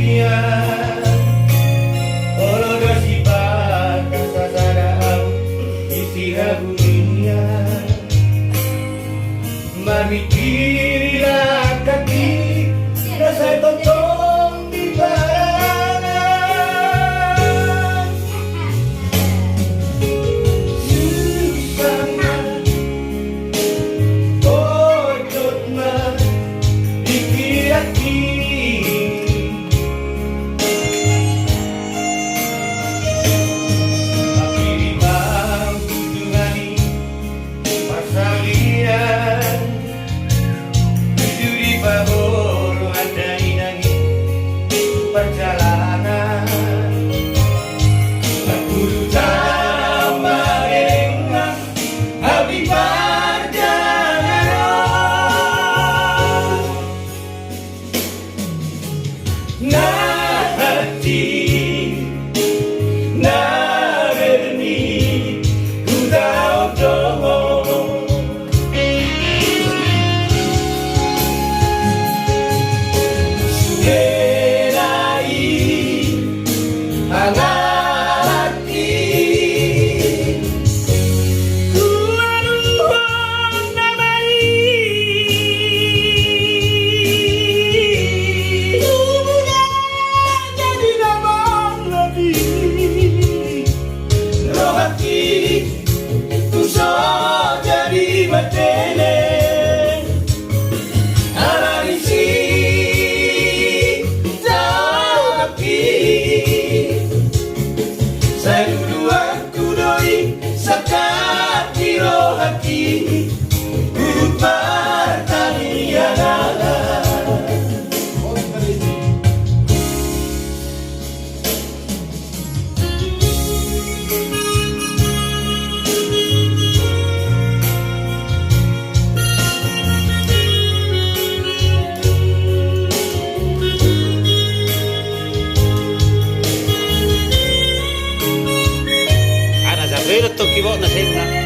dunia olodo sifat kasadaraan istiha dunia mamikirilah kaki rasa tontong di barangan susana ojotna dikiraki makirimang tunjungani pasalian jujuri paboro ada inangi perjalanan Guru tambah engang abdi perjalanan nah hati nah berni ku tahu doh sugerai hangati ku aduh namai muda jadi nabang lagi rohati ku so jadi batele analisi saya dulu aku doi sakati rohati urut pertanian Ada Zabrero toki bo na senga.